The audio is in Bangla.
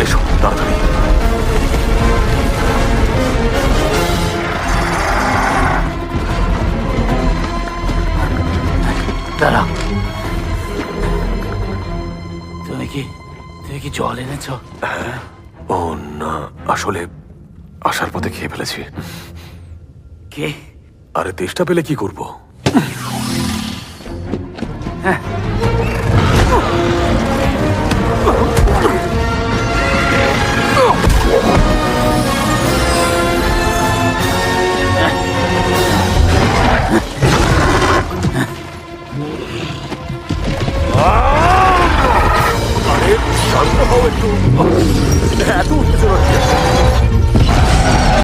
এসো তাড়াতাড়ি। দাঁড়া, তুমি কি জল এনেছ? ও না, আসলে আসার পথে খেয়ে ফেলেছি। কে? আরে তেষ্টা পেলে কি করবো? আরে শান্ত হও একটু, এত উত্তেজনা